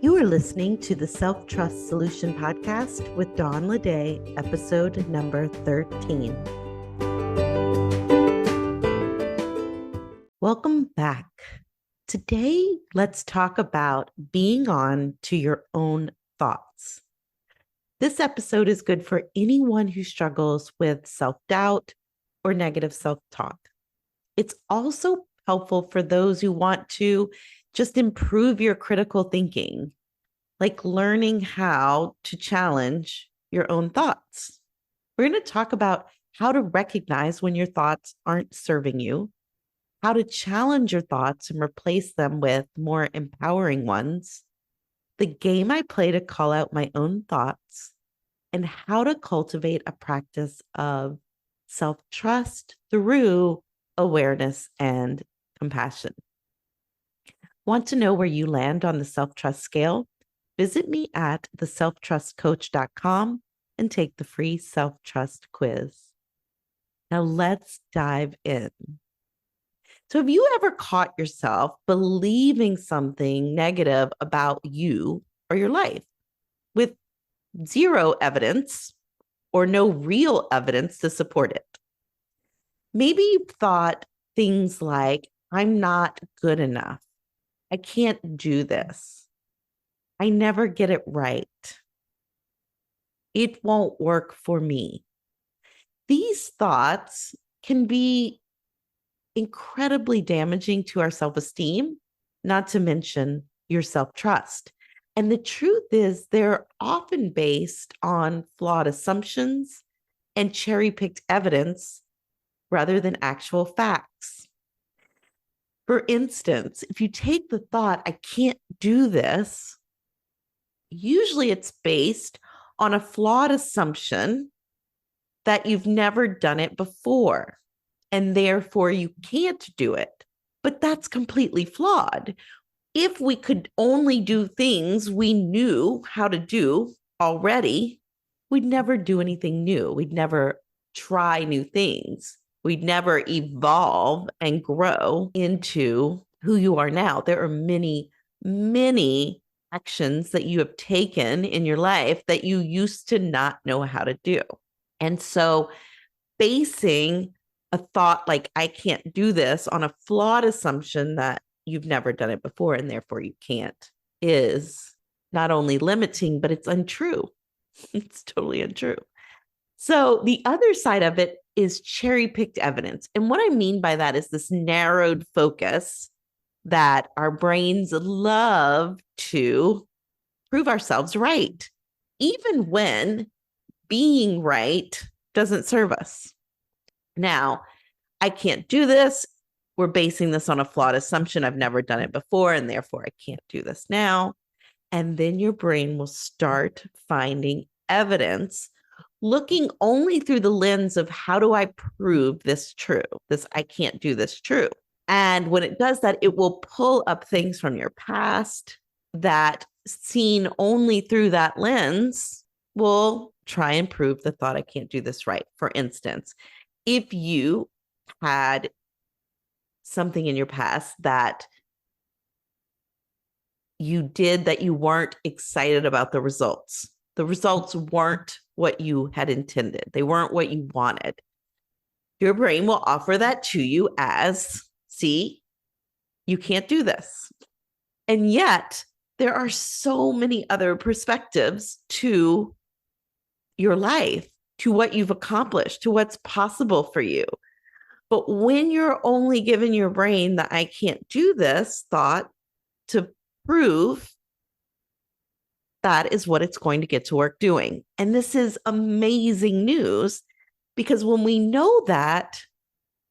You are listening to the Self-Trust Solution Podcast with Dawn Ledet, episode number 13. Welcome back. Today, let's talk about being on to your own thoughts. This episode is good for anyone who struggles with self-doubt or negative self-talk. It's also helpful for those who want to just improve your critical thinking, like learning how to challenge your own thoughts. We're going to talk about how to recognize when your thoughts aren't serving you, how to challenge your thoughts and replace them with more empowering ones, the game I play to call out my own thoughts, and how to cultivate a practice of self-trust through awareness and compassion. Want to know where you land on the self-trust scale? Visit me at theselftrustcoach.com and take the free self-trust quiz. Now let's dive in. So have you ever caught yourself believing something negative about you or your life with zero evidence or no real evidence to support it? Maybe you've thought things like, I'm not good enough. I can't do this. I never get it right. It won't work for me. These thoughts can be incredibly damaging to our self-esteem, not to mention your self-trust. And the truth is, they're often based on flawed assumptions and cherry-picked evidence rather than actual facts. For instance, if you take the thought, I can't do this, usually it's based on a flawed assumption that you've never done it before, and therefore you can't do it. But that's completely flawed. If we could only do things we knew how to do already, we'd never do anything new. We'd never try new things. We'd never evolve and grow into who you are now. There are many, many actions that you have taken in your life that you used to not know how to do. And so basing a thought like, I can't do this on a flawed assumption that you've never done it before and therefore you can't is not only limiting, but it's untrue. It's totally untrue. So the other side of it is cherry-picked evidence. And what I mean by that is this narrowed focus that our brains love to prove ourselves right, even when being right doesn't serve us. Now, I can't do this. We're basing this on a flawed assumption. I've never done it before, and therefore I can't do this now. And then your brain will start finding evidence, looking only through the lens of how do I prove this true? This I can't do this true. And when it does that, it will pull up things from your past that, seen only through that lens, will try and prove the thought I can't do this right. For instance, if you had something in your past that you did that you weren't excited about the results weren't what you had intended. They weren't what you wanted. Your brain will offer that to you as, see, you can't do this. And yet there are so many other perspectives to your life, to what you've accomplished, to what's possible for you. But when you're only giving your brain the I can't do this thought to prove, that is what it's going to get to work doing. And this is amazing news, because when we know that,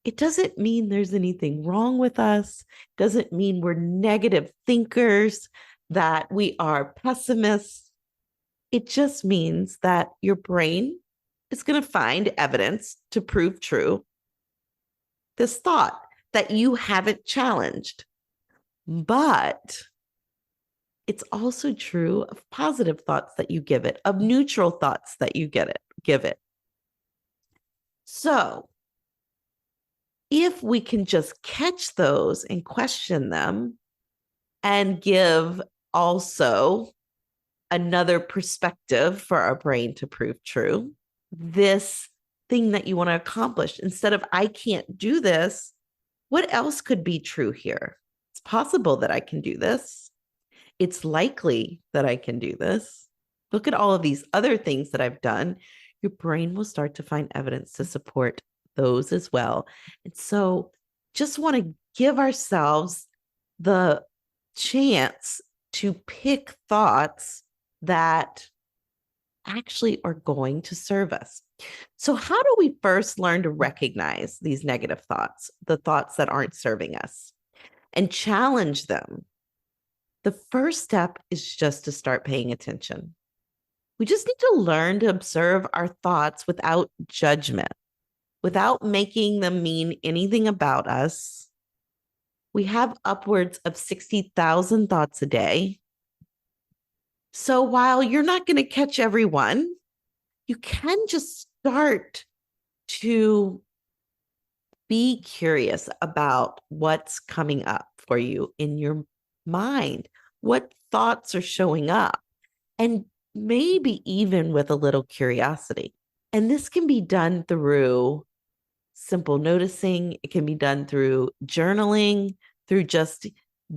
it doesn't mean there's anything wrong with us, doesn't mean we're negative thinkers, that we are pessimists. It just means that your brain is going to find evidence to prove true this thought that you haven't challenged. But it's also true of positive thoughts that you give it, of neutral thoughts that you give it. So if we can just catch those and question them and give also another perspective for our brain to prove true. This thing that you want to accomplish, instead of I can't do this, what else could be true here? It's possible that I can do this. It's likely that I can do this. Look at all of these other things that I've done. Your brain will start to find evidence to support those as well. And so just want to give ourselves the chance to pick thoughts that actually are going to serve us. So, how do we first learn to recognize these negative thoughts, the thoughts that aren't serving us, and challenge them? The first step is just to start paying attention. We just need to learn to observe our thoughts without judgment, without making them mean anything about us. We have upwards of 60,000 thoughts a day. So while you're not going to catch every one, you can just start to be curious about what's coming up for you in your mind, what thoughts are showing up, and maybe even with a little curiosity. And this can be done through simple noticing. It can be done through journaling, through just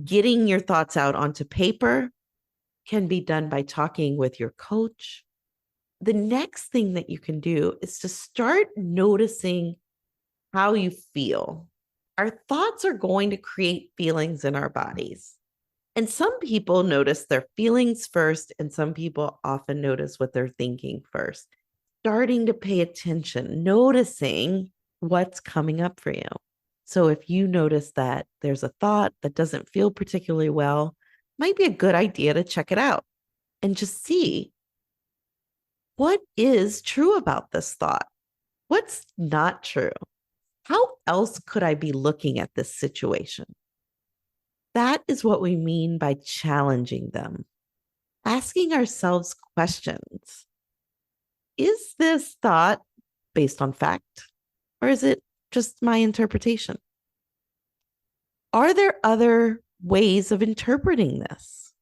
getting your thoughts out onto paper, can be done by talking with your coach. The next thing that you can do is to start noticing how you feel. Our thoughts are going to create feelings in our bodies. And some people notice their feelings first, and some people often notice what they're thinking first. Starting to pay attention, noticing what's coming up for you. So if you notice that there's a thought that doesn't feel particularly well, might be a good idea to check it out and just see what is true about this thought. What's not true? How else could I be looking at this situation? That is what we mean by challenging them. Asking ourselves questions. Is this thought based on fact, or is it just my interpretation? Are there other ways of interpreting this?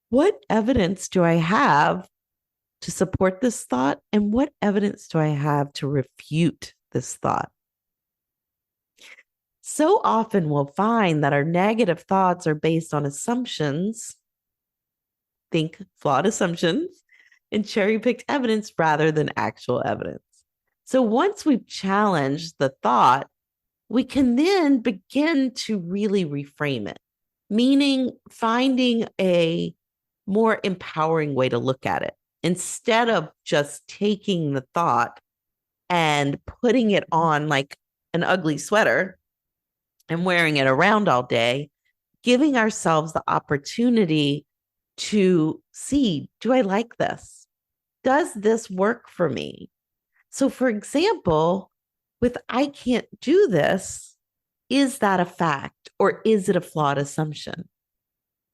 What evidence do I have to support this thought? And what evidence do I have to refute this thought? So often we'll find that our negative thoughts are based on assumptions, think flawed assumptions, and cherry-picked evidence rather than actual evidence. So once we've challenged the thought, we can then begin to really reframe it, meaning finding a more empowering way to look at it. Instead of just taking the thought and putting it on like an ugly sweater and wearing it around all day, giving ourselves the opportunity to see, do I like this? Does this work for me? So, for example, with I can't do this, is that a fact or is it a flawed assumption?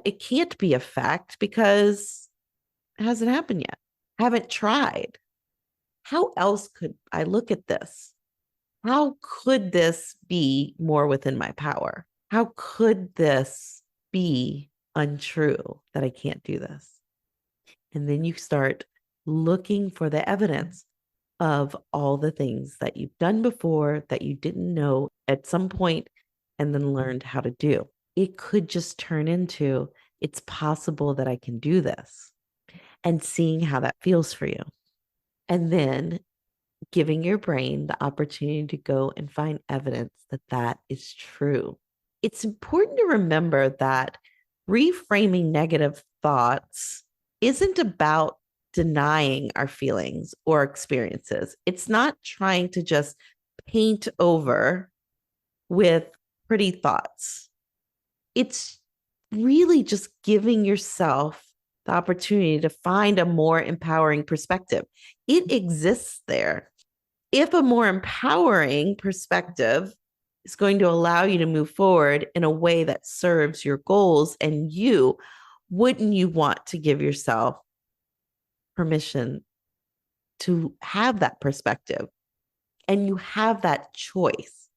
It can't be a fact because it hasn't happened yet. I haven't tried. How else could I look at this? How could this be more within my power? How could this be untrue that I can't do this? And then you start looking for the evidence of all the things that you've done before that you didn't know at some point and then learned how to do. It could just turn into, it's possible that I can do this, and seeing how that feels for you. And then giving your brain the opportunity to go and find evidence that that is true. It's important to remember that reframing negative thoughts isn't about denying our feelings or experiences. It's not trying to just paint over with pretty thoughts. It's really just giving yourself the opportunity to find a more empowering perspective. It exists there. If a more empowering perspective is going to allow you to move forward in a way that serves your goals and you, wouldn't you want to give yourself permission to have that perspective? And you have that choice.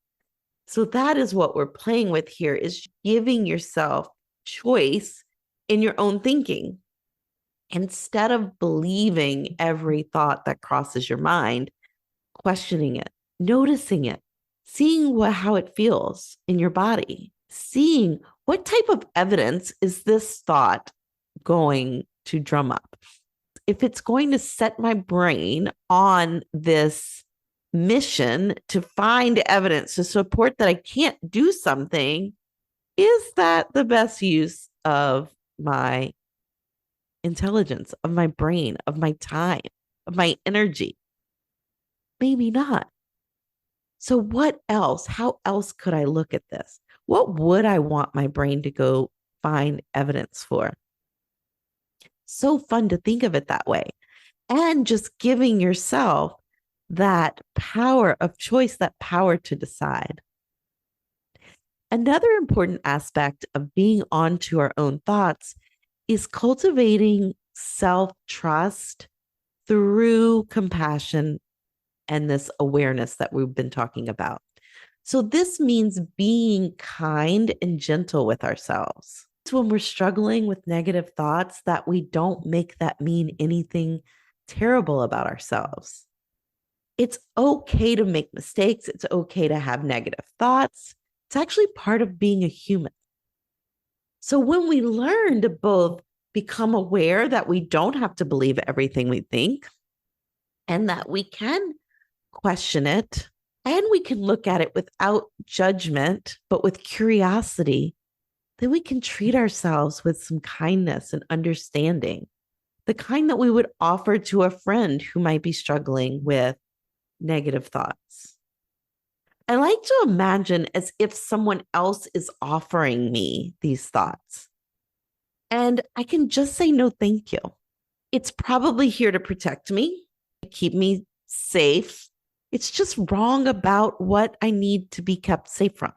So that is what we're playing with here, is giving yourself choice in your own thinking. Instead of believing every thought that crosses your mind, questioning it, noticing it, seeing how it feels in your body, seeing what type of evidence is this thought going to drum up. If it's going to set my brain on this mission to find evidence to support that I can't do something, is that the best use of my intelligence, of my brain, of my time, of my energy? Maybe not. So, what else? How else could I look at this? What would I want my brain to go find evidence for? So fun to think of it that way. And just giving yourself that power of choice, that power to decide. Another important aspect of being onto our own thoughts is cultivating self-trust through compassion and this awareness that we've been talking about. So this means being kind and gentle with ourselves. It's when we're struggling with negative thoughts that we don't make that mean anything terrible about ourselves. It's okay to make mistakes. It's okay to have negative thoughts. It's actually part of being a human. So when we learn to both become aware that we don't have to believe everything we think and that we can question it and we can look at it without judgment, but with curiosity, then we can treat ourselves with some kindness and understanding, the kind that we would offer to a friend who might be struggling with negative thoughts. I like to imagine as if someone else is offering me these thoughts. And I can just say, no, thank you. It's probably here to protect me, keep me safe. It's just wrong about what I need to be kept safe from.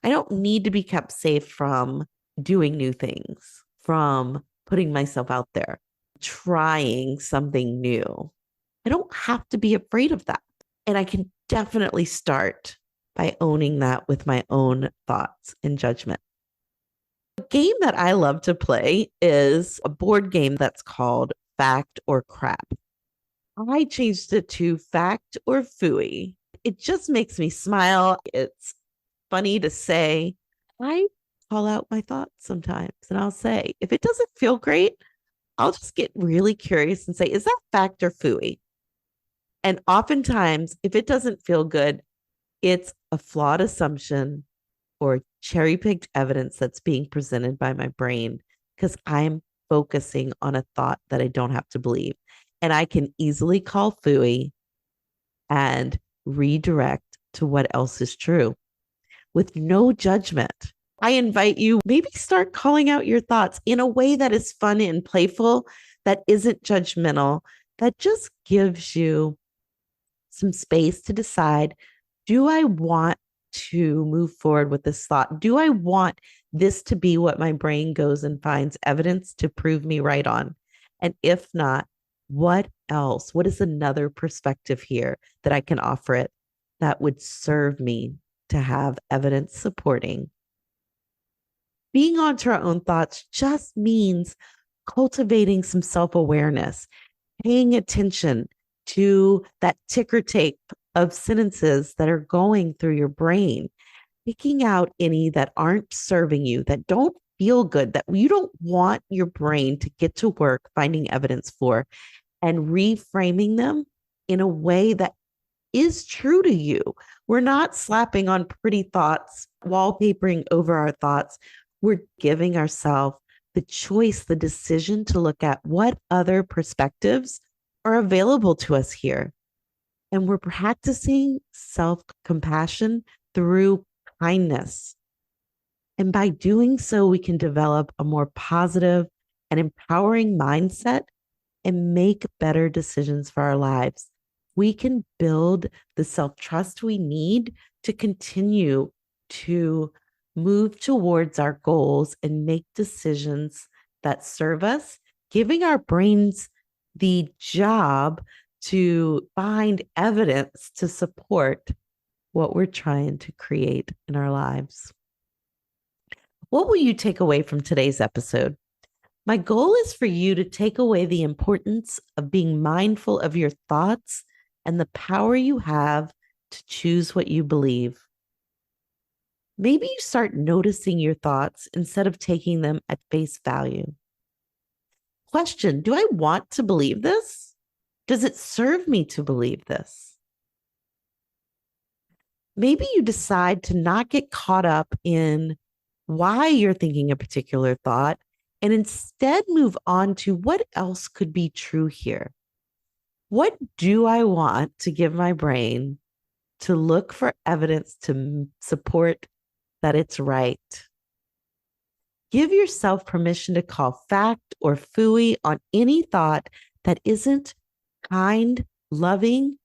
I don't need to be kept safe from doing new things, from putting myself out there, trying something new. I don't have to be afraid of that. And I can definitely start by owning that with my own thoughts and judgment. A game that I love to play is a board game that's called Fact or Crap. I changed it to Fact or Phooey. It just makes me smile. It's funny to say. I call out my thoughts sometimes and I'll say, if it doesn't feel great, I'll just get really curious and say, is that fact or Phooey? And oftentimes, if it doesn't feel good, it's a flawed assumption or cherry picked evidence that's being presented by my brain because I'm focusing on a thought that I don't have to believe. And I can easily call Phooey and redirect to what else is true with no judgment. I invite you, maybe start calling out your thoughts in a way that is fun and playful, that isn't judgmental, that just gives you some space to decide, do I want to move forward with this thought? Do I want this to be what my brain goes and finds evidence to prove me right on? And if not, what else? What is another perspective here that I can offer it that would serve me to have evidence supporting? Being onto our own thoughts just means cultivating some self-awareness, paying attention to that ticker tape of sentences that are going through your brain, picking out any that aren't serving you, that don't feel good, that you don't want your brain to get to work finding evidence for, and reframing them in a way that is true to you. We're not slapping on pretty thoughts, wallpapering over our thoughts. We're giving ourselves the choice, the decision to look at what other perspectives are available to us here. And we're practicing self-compassion through kindness. And by doing so, we can develop a more positive and empowering mindset and make better decisions for our lives. We can build the self-trust we need to continue to move towards our goals and make decisions that serve us, giving our brains the job to find evidence to support what we're trying to create in our lives. What will you take away from today's episode? My goal is for you to take away the importance of being mindful of your thoughts and the power you have to choose what you believe. Maybe you start noticing your thoughts instead of taking them at face value. Question: do I want to believe this? Does it serve me to believe this? Maybe you decide to not get caught up in why you're thinking a particular thought and instead move on to what else could be true here. What do I want to give my brain to look for evidence to support that it's right? Give yourself permission to call fact or phooey on any thought that isn't kind, loving,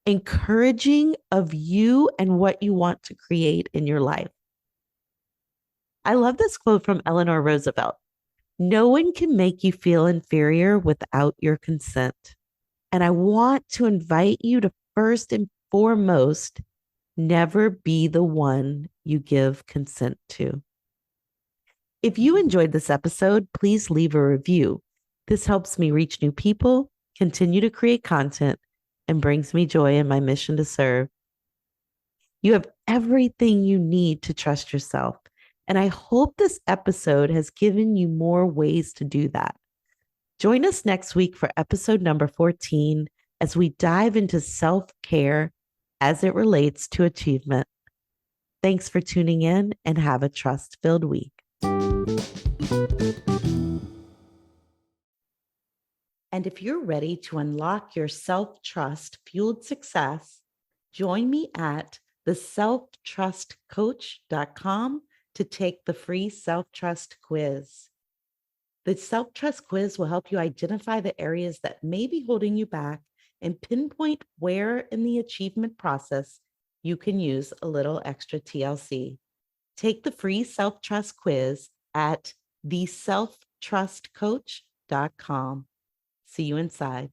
encouraging of you and what you want to create in your life. I love this quote from Eleanor Roosevelt. No one can make you feel inferior without your consent. And I want to invite you to first and foremost, never be the one you give consent to. If you enjoyed this episode, please leave a review. This helps me reach new people, continue to create content, and brings me joy in my mission to serve. You have everything you need to trust yourself. And I hope this episode has given you more ways to do that. Join us next week for episode number 14 as we dive into self-care as it relates to achievement. Thanks for tuning in and have a trust-filled week. And if you're ready to unlock your self-trust fueled success, join me at theselftrustcoach.com to take the free self-trust quiz. The self-trust quiz will help you identify the areas that may be holding you back and pinpoint where in the achievement process you can use a little extra TLC. Take the free self-trust quiz at theselftrustcoach.com. See you inside.